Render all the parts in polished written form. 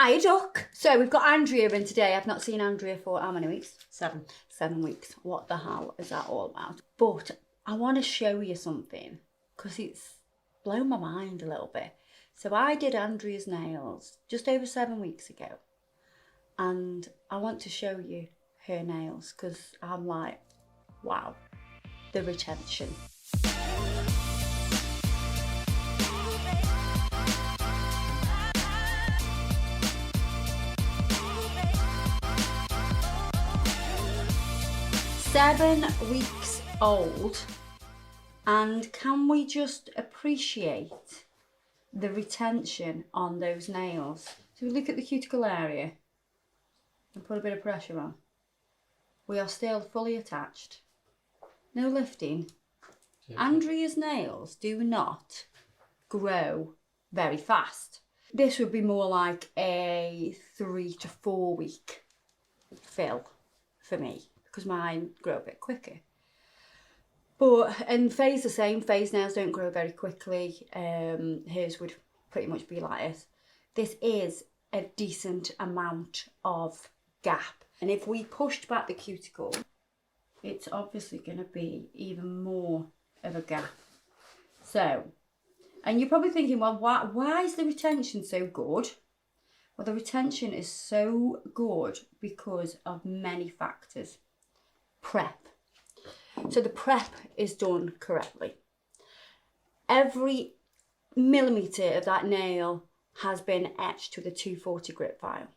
Heya Duck. So we've got Andrea in today. I've not seen Andrea for how many weeks? 7. 7 weeks. What the hell is that all about? But I want to show you something because it's blown my mind a little bit. So I did Andrea's nails just over 7 weeks ago. And I want to show you her nails because I'm like, wow, the retention. Seven weeks old, and can we just appreciate the retention on those nails? So we look at the cuticle area and put a bit of pressure on. We are still fully attached. No lifting. Andrea's nails do not grow very fast. This would be more like a 3 to 4 week fill for me, because mine grow a bit quicker. And Faye's the same. Faye's nails don't grow very quickly. Hers would pretty much be like this. This is a decent amount of gap. And if we pushed back the cuticle, it's obviously going to be even more of a gap. So, and you're probably thinking, well, why is the retention so good? Well, the retention is so good because of many factors. Prep. So the prep is done correctly. Every millimetre of that nail has been etched with a 240 grit file.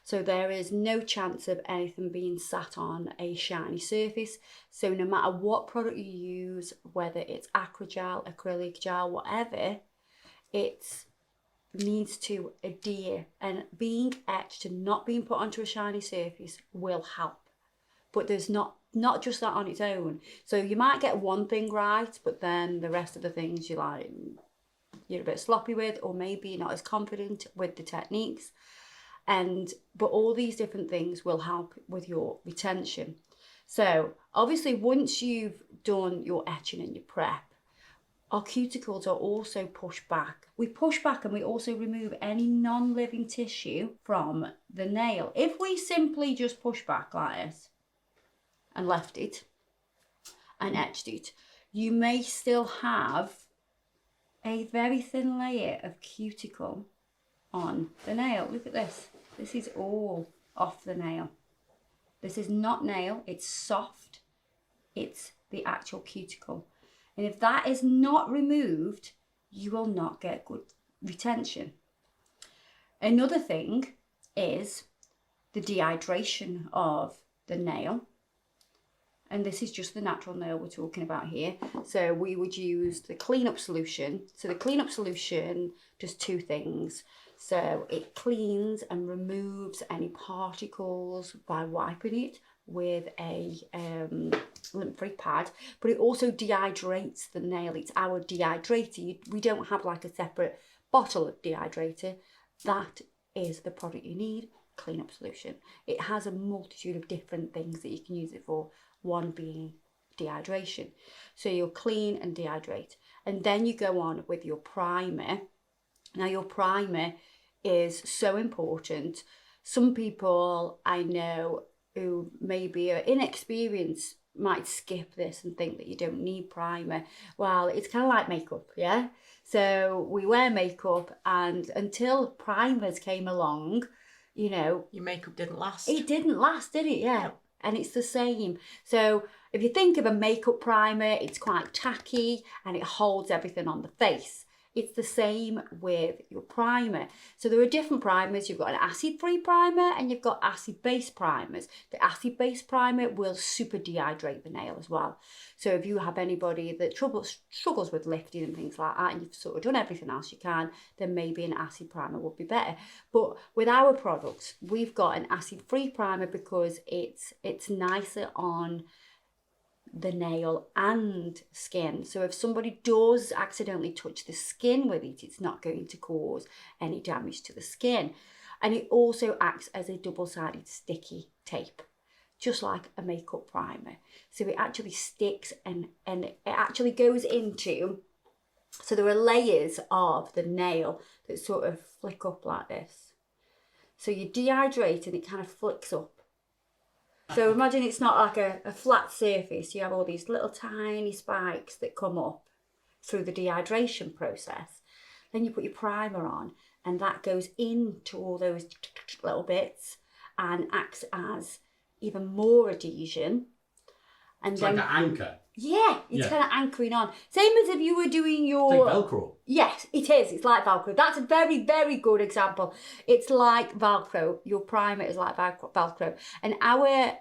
So there is no chance of anything being sat on a shiny surface. So no matter what product you use, whether it's acrygel, acrylic gel, whatever, it needs to adhere. And being etched and not being put onto a shiny surface will help. But there's not just that on its own. So you might get one thing right, but then the rest of the things you're a bit sloppy with, or maybe you're not as confident with the techniques. But all these different things will help with your retention. So obviously once you've done your etching and your prep, our cuticles are also pushed back. We push back and we also remove any non-living tissue from the nail. If we simply just push back like this and left it and etched it, you may still have a very thin layer of cuticle on the nail. Look at this. This is all off the nail. This is not nail, it's soft. It's the actual cuticle. And if that is not removed, you will not get good retention. Another thing is the dehydration of the nail. And this is just the natural nail we're talking about here. So we would use the cleanup solution. So the cleanup solution does two things. So it cleans and removes any particles by wiping it with a lint-free pad, but it also dehydrates the nail. It's our dehydrator. We don't have like a separate bottle of dehydrator. That is the product you need, cleanup solution. It has a multitude of different things that you can use it for, one being dehydration. So you'll clean and dehydrate. And then you go on with your primer. Now your primer is so important. Some people I know who maybe are inexperienced might skip this and think that you don't need primer. Well, it's kind of like makeup, yeah? So we wear makeup, and until primers came along, your makeup didn't last. It didn't last, did it? Yeah. No. And it's the same. So if you think of a makeup primer, it's quite tacky and it holds everything on the face. It's the same with your primer. So there are different primers. You've got an acid-free primer and you've got acid-based primers. The acid-based primer will super dehydrate the nail as well. So if you have anybody that struggles with lifting and things like that, and you've sort of done everything else you can, then maybe an acid primer would be better. But with our products, we've got an acid-free primer because it's nicer on the nail and skin. So if somebody does accidentally touch the skin with it, it's not going to cause any damage to the skin. And it also acts as a double-sided sticky tape, just like a makeup primer. So it actually sticks and it actually goes into, so there are layers of the nail that sort of flick up like this. So you dehydrate and it kind of flicks up. So imagine it's not like a flat surface. You have all these little tiny spikes that come up through the dehydration process. Then you put your primer on and that goes into all those little bits and acts as even more adhesion. And It's then, like an anchor. Yeah, it's kind of anchoring on. Same as if you were doing your... It's like Velcro. Yes, it is. It's like Velcro. That's a very, very good example. It's like Velcro. Your primer is like Velcro. And our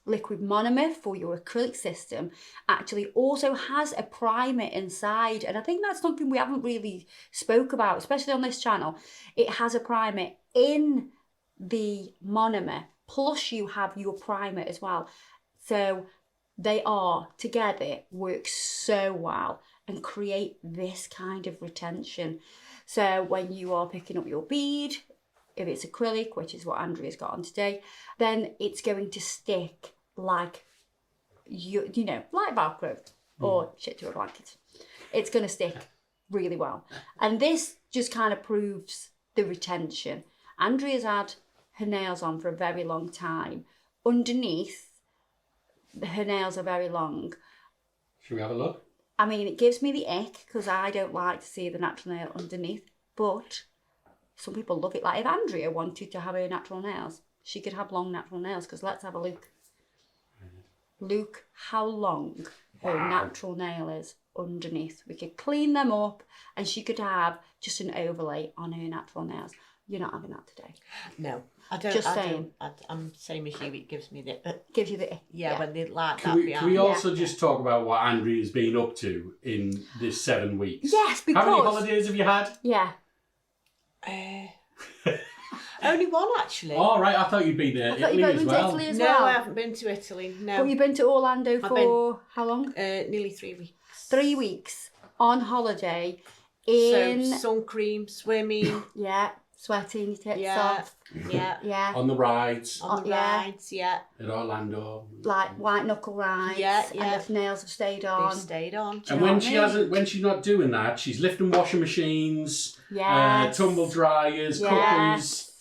liquid monomer for your acrylic system actually also has a primer inside. And I think that's something we haven't really spoke about, especially on this channel. It has a primer in the monomer, plus you have your primer as well. So they are together, work so well and create this kind of retention. So when you are picking up your bead, if it's acrylic, which is what Andrea's got on today, then it's going to stick like, you know, like Velcro or shit to a blanket. It's going to stick really well. And this just kind of proves the retention. Andrea's had her nails on for a very long time. Underneath, her nails are very long. Should we have a look? I mean, it gives me the ick because I don't like to see the natural nail underneath, but some people love it. Like if Andrea wanted to have her natural nails, she could have long natural nails, because let's have a look. Look how long her natural nail is underneath. We could clean them up and she could have just an overlay on her natural nails. You're not having that today. No, I don't. Just saying. I'm same as you. It gives me the. Gives you the when they like Can we also just talk about what Andrea's been up to in this 7 weeks? Yes, because... How many holidays have you had? Yeah. Only one, actually. Oh, right. I thought you'd been there. Italy as well. Italy as No, well. I haven't been to Italy. No. But you've been to Orlando for how long? Nearly 3 weeks. 3 weeks on holiday in... So, sun cream, swimming. Yeah, sweating your tits off. Yeah. On the rides. On the rides, yeah. At Orlando. Like white knuckle rides. Yeah. And the nails have stayed on. They've stayed on. And when she's not doing that, she's lifting washing machines, tumble dryers, cookers,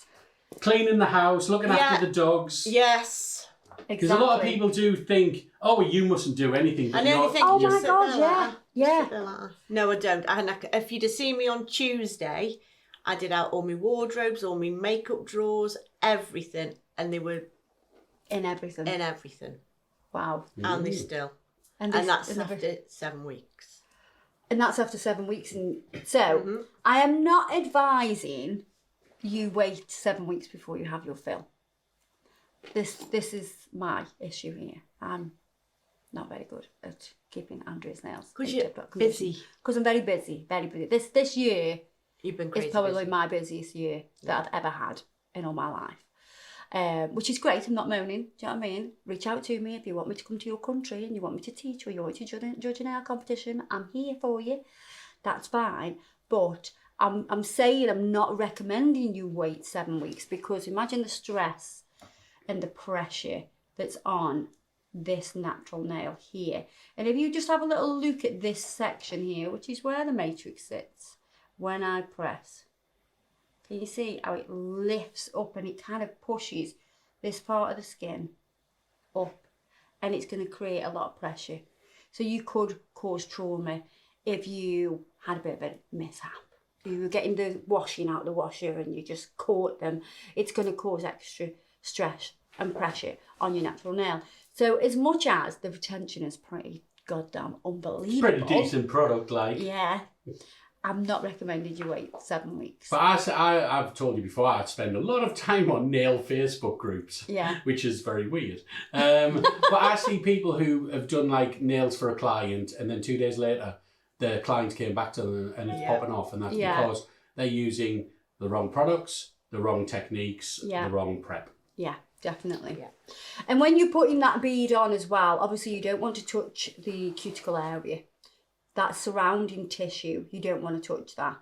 cleaning the house, looking after the dogs. Yes. Because a lot of people do think, oh, well, you mustn't do anything. But oh my God, yeah. No, I don't. If you'd have seen me on Tuesday, I did out all my wardrobes, all my makeup drawers, everything. And they were... In everything. Wow. And they still. And that's after 7 weeks. And that's after 7 weeks. And so, I am not advising you wait 7 weeks before you have your fill. This is my issue here. I'm not very good at keeping Andrea's nails. Because you're busy. Because I'm very busy, very busy. This year You've been crazy is probably busy. my busiest year that I've ever had in all my life. Which is great. I'm not moaning. Do you know what I mean? Reach out to me if you want me to come to your country and you want me to teach or you want me to judge a nail competition. I'm here for you. That's fine. But I'm saying I'm not recommending you wait 7 weeks, because imagine the stress and the pressure that's on this natural nail here. And if you just have a little look at this section here, which is where the matrix sits, when I press, can you see how it lifts up and it kind of pushes this part of the skin up, and it's going to create a lot of pressure. So you could cause trauma if you had a bit of a mishap. You were getting the washing out the washer and you just caught them. It's going to cause extra stress and pressure on your natural nail. So as much as the retention is pretty goddamn unbelievable. It's pretty decent product, like. Yeah. I'm not recommending you wait 7 weeks. But I've told you before, I'd spend a lot of time on nail Facebook groups. Yeah. Which is very weird. But I see people who have done like nails for a client and then 2 days later, the client came back to them and it's popping off. And that's because they're using the wrong products, the wrong techniques, the wrong prep. Yeah, definitely. Yeah. And when you're putting that bead on as well, obviously you don't want to touch the cuticle area. That surrounding tissue, you don't want to touch that.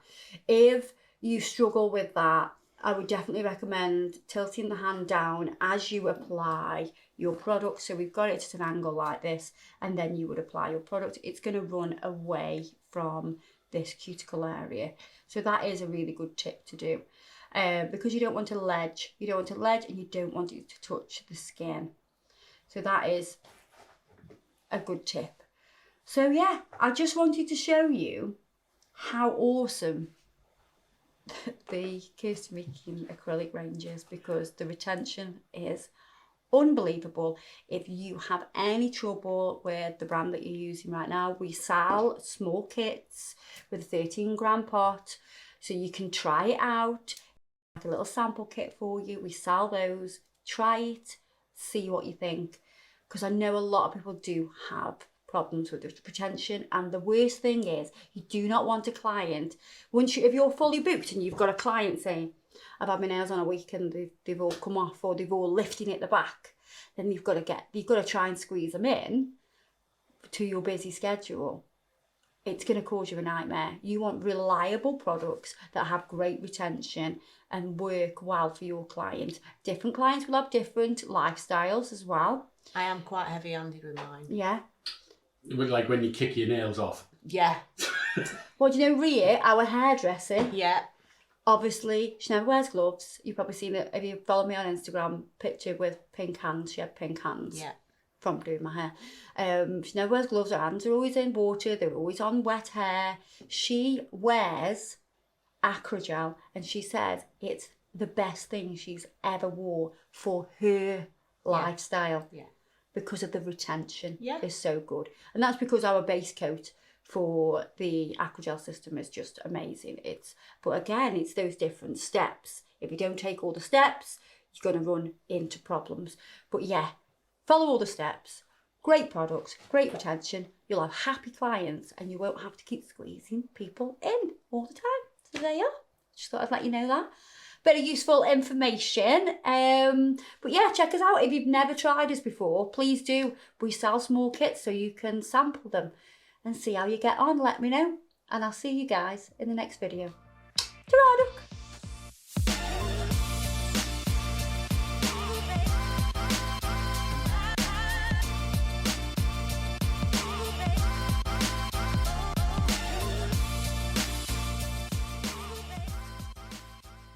If you struggle with that, I would definitely recommend tilting the hand down as you apply your product. So we've got it at an angle like this, and then you would apply your product. It's going to run away from this cuticle area. So that is a really good tip to do. because you don't want to ledge. You don't want to ledge and you don't want it to touch the skin. So that is a good tip. So yeah, I just wanted to show you how awesome the Kirsty Meakin acrylic range is, because the retention is unbelievable. If you have any trouble with the brand that you're using right now, we sell small kits with a 13 gram pot, so you can try it out, like a little sample kit for you. We sell those. Try it, see what you think, because I know a lot of people do have problems with the retention, and the worst thing is you do not want a client, if you're fully booked and you've got a client saying, I've had my nails on a week and they've all come off, or they've all lifting at the back, then you've got to try and squeeze them in to your busy schedule. It's going to cause you a nightmare. You want reliable products that have great retention and work well for your client. Different clients will have different lifestyles as well. I am quite heavy-handed with mine. Yeah. Like when you kick your nails off. Yeah. Well, do you know Rhea, our hairdresser? Yeah. Obviously, she never wears gloves. You've probably seen it if you follow me on Instagram, picture with pink hands. She had pink hands. Yeah. From doing my hair. She never wears gloves. Her hands are always in water. They're always on wet hair. She wears Acrogel, and she says it's the best thing she's ever wore for her lifestyle. Yeah. Because of the retention. Yeah. Is so good. And that's because our base coat for the Acrogel system is just amazing. But again, it's those different steps. If you don't take all the steps, you're going to run into problems. But yeah, follow all the steps. Great products, great retention. You'll have happy clients and you won't have to keep squeezing people in all the time. So there you are. Just thought I'd let you know that. Bit of useful information. But yeah, check us out. If you've never tried us before, please do. We sell small kits so you can sample them and see how you get on. Let me know. And I'll see you guys in the next video. Ta-ra, Duck.